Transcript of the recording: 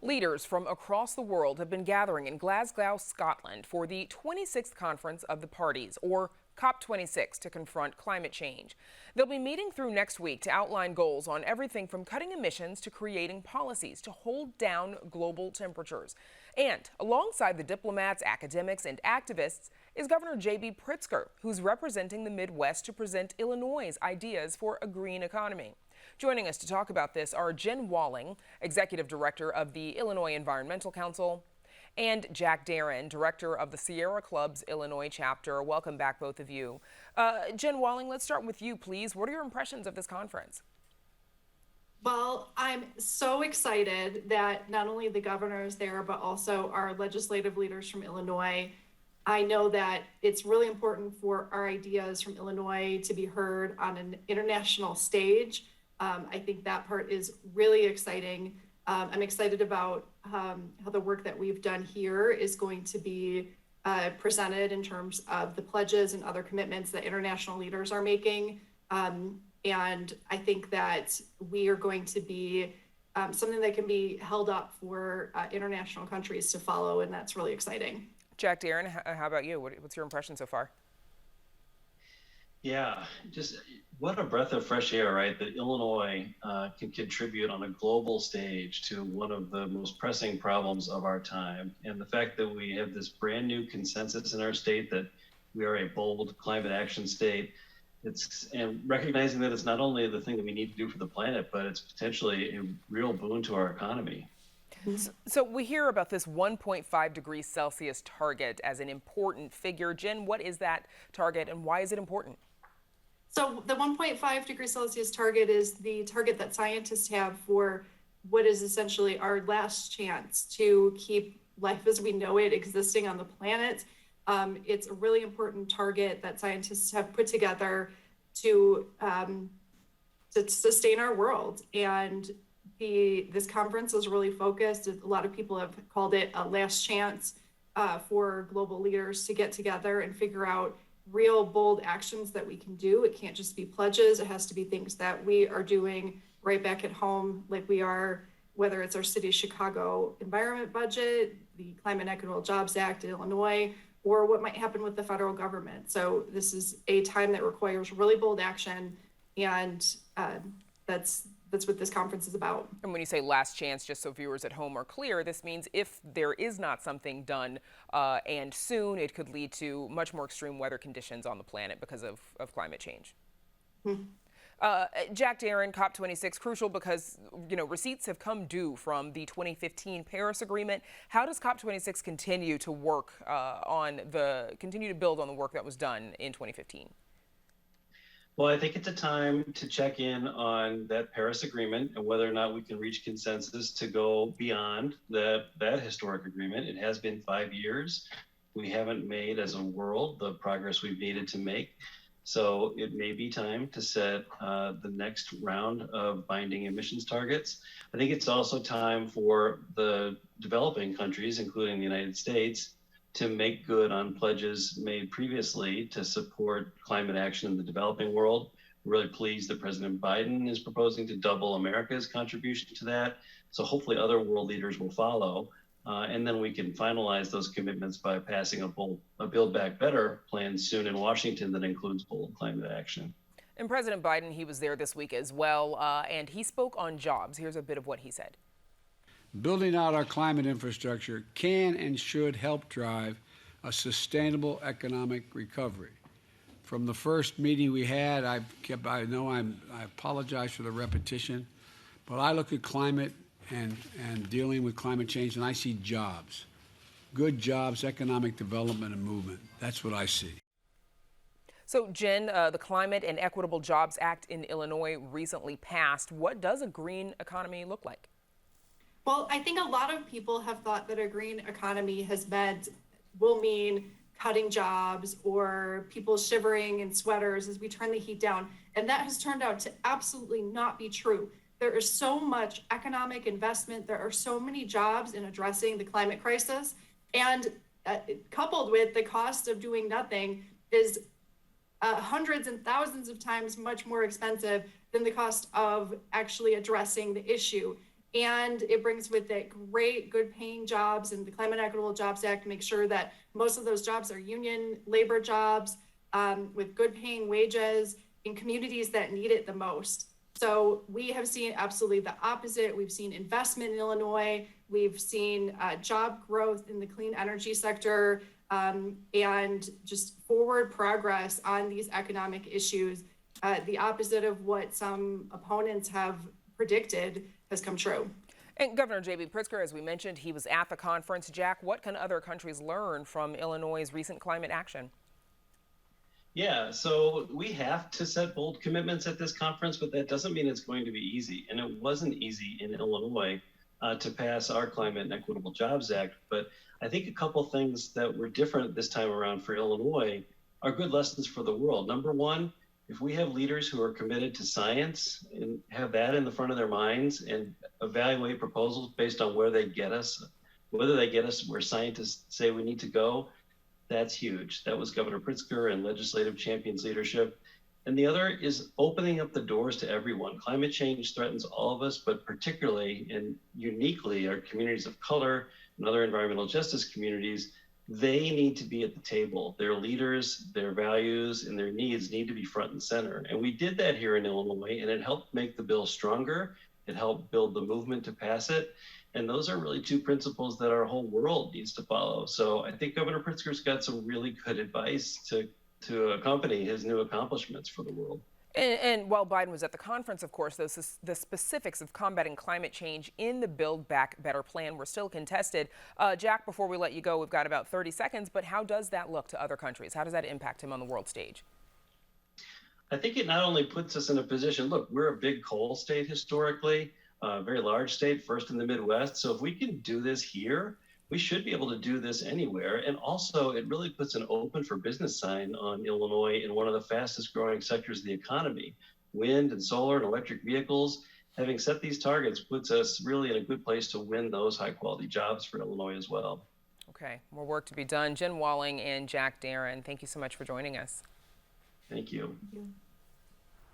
Leaders from across the world have been gathering in Glasgow, Scotland for the 26th Conference of the Parties, or COP26, to confront climate change. They'll be meeting through next week to outline goals on everything from cutting emissions to creating policies to hold down global temperatures. And alongside the diplomats, academics, and activists is Governor J.B. Pritzker, who's representing the Midwest to present Illinois' ideas for a green economy. Joining us to talk about this are Jen Walling, Executive Director of the Illinois Environmental Council, and Jack Darren, Director of the Sierra Club's Illinois chapter. Welcome back, both of you. Jen Walling, let's start with you, please. What are your impressions of this conference? Well, I'm so excited that not only the governor is there, but also our legislative leaders from Illinois. I know that it's really important for our ideas from Illinois to be heard on an international stage. I think that part is really exciting. I'm excited about how the work that we've done here is going to be presented in terms of the pledges and other commitments that international leaders are making. And I think that we are going to be something that can be held up for international countries to follow, and that's really exciting. Jack Darren, how about you? What's your impression so far? Yeah, just what a breath of fresh air, right? That Illinois can contribute on a global stage to one of the most pressing problems of our time. And the fact that we have this brand new consensus in our state that we are a bold climate action state, and recognizing that it's not only the thing that we need to do for the planet, but it's potentially a real boon to our economy. So we hear about this 1.5 degrees Celsius target as an important figure. Jen, what is that target and why is it important? So the 1.5 degrees Celsius target is the target that scientists have for what is essentially our last chance to keep life as we know it existing on the planet. It's a really important target that scientists have put together to sustain our world. And this conference is really focused. A lot of people have called it a last chance for global leaders to get together and figure out real bold actions that we can do. It can't just be pledges. It has to be things that we are doing right back at home, like we are, whether it's our city of Chicago environment budget, the Climate and Equitable Jobs Act in Illinois, or what might happen with the federal government. So this is a time that requires really bold action, and that's what this conference is about. And when you say last chance, just so viewers at home are clear, this means if there is not something done and soon, it could lead to much more extreme weather conditions on the planet because of climate change. Mm-hmm. Jack Darren, COP26, crucial because, receipts have come due from the 2015 Paris Agreement. How does COP26 continue to work continue to build on the work that was done in 2015? Well, I think it's a time to check in on that Paris Agreement and whether or not we can reach consensus to go beyond that historic agreement. It has been 5 years. We haven't made, as a world, the progress we've needed to make. So it may be time to set the next round of binding emissions targets. I think it's also time for the developing countries, including the United States, to make good on pledges made previously to support climate action in the developing world. We're really pleased that President Biden is proposing to double America's contribution to that. So hopefully other world leaders will follow. And then we can finalize those commitments by passing a Build Back Better plan soon in Washington that includes bold climate action. And President Biden, he was there this week as well, and he spoke on jobs. Here's a bit of what he said. Building out our climate infrastructure can and should help drive a sustainable economic recovery. From the first meeting we had, I apologize for the repetition, but I look at climate and dealing with climate change, and I see jobs, good jobs, economic development and movement. That's what I see. So, Jen, the Climate and Equitable Jobs Act in Illinois recently passed. What does a green economy look like? Well, I think a lot of people have thought that a green economy will mean cutting jobs or people shivering in sweaters as we turn the heat down. And that has turned out to absolutely not be true. There is so much economic investment. There are so many jobs in addressing the climate crisis. And coupled with the cost of doing nothing is hundreds and thousands of times much more expensive than the cost of actually addressing the issue. And it brings with it great, good paying jobs, and the Climate Equitable Jobs Act makes sure that most of those jobs are union labor jobs with good paying wages in communities that need it the most. So we have seen absolutely the opposite. We've seen investment in Illinois. We've seen job growth in the clean energy sector and just forward progress on these economic issues. The opposite of what some opponents have predicted has come true. And Governor J.B. Pritzker, as we mentioned, he was at the conference. Jack, what can other countries learn from Illinois' recent climate action? Yeah, so we have to set bold commitments at this conference, but that doesn't mean it's going to be easy. And it wasn't easy in Illinois to pass our Climate and Equitable Jobs Act. But I think a couple things that were different this time around for Illinois are good lessons for the world. Number one, if we have leaders who are committed to science and have that in the front of their minds and evaluate proposals based on where they get us, whether they get us where scientists say we need to go, that's huge. That was Governor Pritzker and legislative champions leadership. And the other is opening up the doors to everyone. Climate change threatens all of us, but particularly and uniquely our communities of color and other environmental justice communities. They need to be at the table. Their leaders, their values, and their needs need to be front and center. And we did that here in Illinois, and it helped make the bill stronger. It helped build the movement to pass it. And those are really two principles that our whole world needs to follow. So I think Governor Pritzker's got some really good advice to accompany his new accomplishments for the world. And while Biden was at the conference, of course, the specifics of combating climate change in the Build Back Better plan were still contested. Jack, before we let you go, we've got about 30 seconds, but how does that look to other countries? How does that impact him on the world stage? I think it not only puts us in a position, look, we're a big coal state historically, a very large state, first in the Midwest. So if we can do this here, we should be able to do this anywhere. And also, it really puts an open for business sign on Illinois in one of the fastest growing sectors of the economy. Wind and solar and electric vehicles, having set these targets puts us really in a good place to win those high quality jobs for Illinois as well. Okay, more work to be done. Jen Walling and Jack Darren, thank you so much for joining us. Thank you. Thank you.